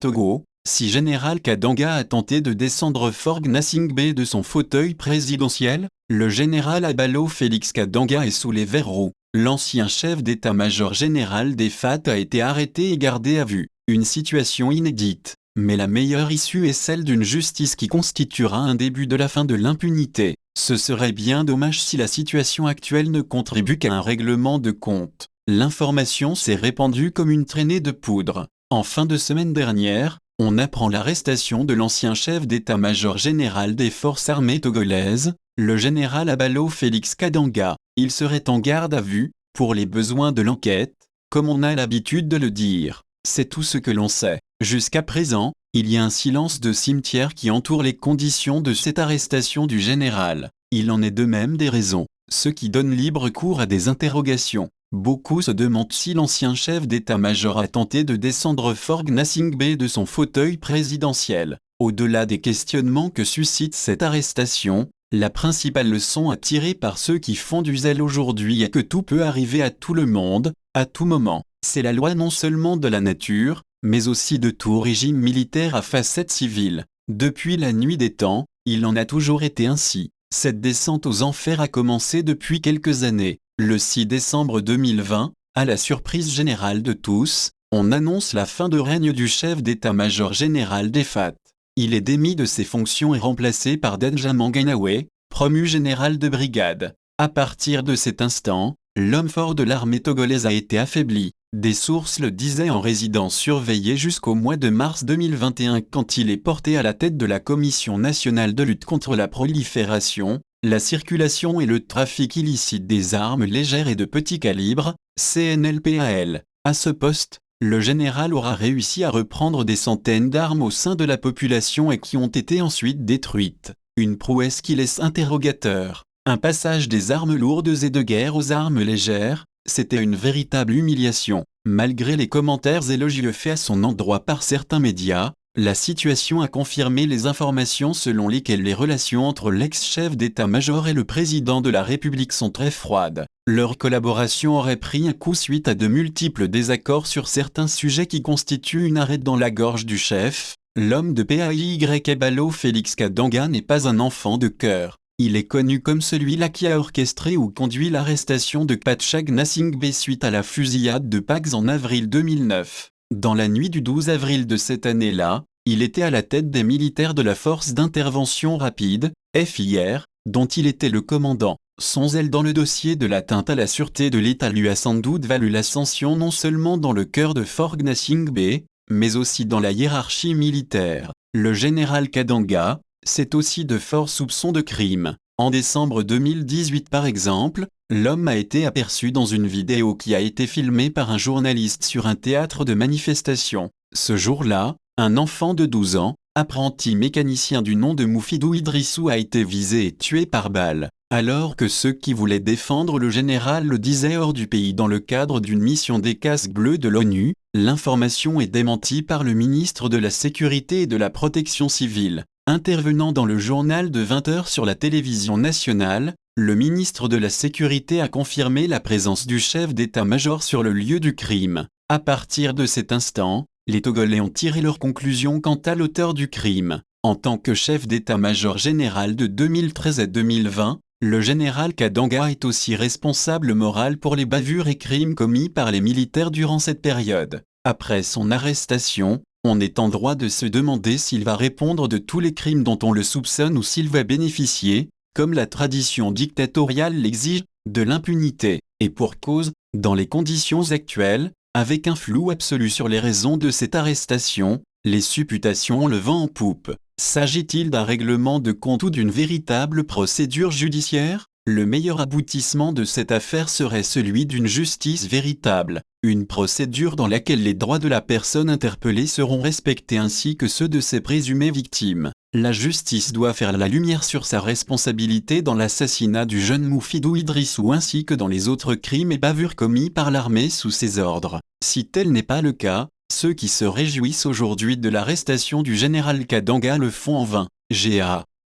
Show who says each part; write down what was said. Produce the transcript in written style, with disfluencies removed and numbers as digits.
Speaker 1: Togo, si Général Kadanga a tenté de descendre Faure Gnassingbé de son fauteuil présidentiel, le général Abalo Félix Kadanga est sous les verrous. L'ancien chef d'état-major général des FAT a été arrêté et gardé à vue. Une situation inédite. Mais la meilleure issue est celle d'une justice qui constituera un début de la fin de l'impunité. Ce serait bien dommage si la situation actuelle ne contribue qu'à un règlement de compte. L'information s'est répandue comme une traînée de poudre. En fin de semaine dernière, on apprend l'arrestation de l'ancien chef d'état-major général des forces armées togolaises, le général Abalo Félix Kadanga. Il serait en garde à vue, pour les besoins de l'enquête, comme on a l'habitude de le dire. C'est tout ce que l'on sait. Jusqu'à présent, il y a un silence de cimetière qui entoure les conditions de cette arrestation du général. Il en est de même des raisons, ce qui donne libre cours à des interrogations. Beaucoup se demandent si l'ancien chef d'état-major a tenté de descendre Faure Gnassingbé de son fauteuil présidentiel. Au-delà des questionnements que suscite cette arrestation, la principale leçon à tirer par ceux qui font du zèle aujourd'hui est que tout peut arriver à tout le monde, à tout moment. C'est la loi non seulement de la nature, mais aussi de tout régime militaire à facette civile. Depuis la nuit des temps, il en a toujours été ainsi. Cette descente aux enfers a commencé depuis quelques années. Le 6 décembre 2020, à la surprise générale de tous, on annonce la fin de règne du chef d'état-major général des FAT. Il est démis de ses fonctions et remplacé par Benjamin Ganawe, promu général de brigade. À partir de cet instant, l'homme fort de l'armée togolaise a été affaibli. Des sources le disaient en résidence surveillée jusqu'au mois de mars 2021 quand il est porté à la tête de la Commission nationale de lutte contre la prolifération, la circulation et le trafic illicite des armes légères et de petit calibre, CNLPAL. À ce poste, le général aura réussi à reprendre des centaines d'armes au sein de la population et qui ont été ensuite détruites. Une prouesse qui laisse interrogateur. Un passage des armes lourdes et de guerre aux armes légères, c'était une véritable humiliation. Malgré les commentaires élogieux faits à son endroit par certains médias, la situation a confirmé les informations selon lesquelles les relations entre l'ex-chef d'état-major et le président de la République sont très froides. Leur collaboration aurait pris un coup suite à de multiples désaccords sur certains sujets qui constituent une arête dans la gorge du chef. L'homme de PAY Abalo Félix Kadanga n'est pas un enfant de cœur. Il est connu comme celui-là qui a orchestré ou conduit l'arrestation de Pacha Gnassingbé suite à la fusillade de Pax en avril 2009. Dans la nuit du 12 avril de cette année-là, il était à la tête des militaires de la Force d'intervention rapide, FIR, dont il était le commandant. Son zèle dans le dossier de l'atteinte à la sûreté de l'État lui a sans doute valu l'ascension non seulement dans le cœur de Faure Gnassingbé, mais aussi dans la hiérarchie militaire. Le général Kadanga, c'est aussi de forts soupçons de crime. En décembre 2018 par exemple, l'homme a été aperçu dans une vidéo qui a été filmée par un journaliste sur un théâtre de manifestation. Ce jour-là, un enfant de 12 ans, apprenti mécanicien du nom de Moufidou Idrissou a été visé et tué par balle. Alors que ceux qui voulaient défendre le général le disaient hors du pays dans le cadre d'une mission des casques bleus de l'ONU, l'information est démentie par le ministre de la Sécurité et de la Protection civile. Intervenant dans le journal de 20h sur la télévision nationale, le ministre de la Sécurité a confirmé la présence du chef d'état-major sur le lieu du crime. À partir de cet instant, les Togolais ont tiré leurs conclusions quant à l'auteur du crime. En tant que chef d'état-major général de 2013 à 2020, le général Kadanga est aussi responsable moral pour les bavures et crimes commis par les militaires durant cette période. Après son arrestation, on est en droit de se demander s'il va répondre de tous les crimes dont on le soupçonne ou s'il va bénéficier, comme la tradition dictatoriale l'exige, de l'impunité. Et pour cause, dans les conditions actuelles, avec un flou absolu sur les raisons de cette arrestation, les supputations ont le vent en poupe. S'agit-il d'un règlement de compte ou d'une véritable procédure judiciaire ? Le meilleur aboutissement de cette affaire serait celui d'une justice véritable, une procédure dans laquelle les droits de la personne interpellée seront respectés ainsi que ceux de ses présumées victimes. La justice doit faire la lumière sur sa responsabilité dans l'assassinat du jeune Moufidou Idrissou ainsi que dans les autres crimes et bavures commis par l'armée sous ses ordres. Si tel n'est pas le cas, ceux qui se réjouissent aujourd'hui de l'arrestation du général Kadanga le font en vain. GA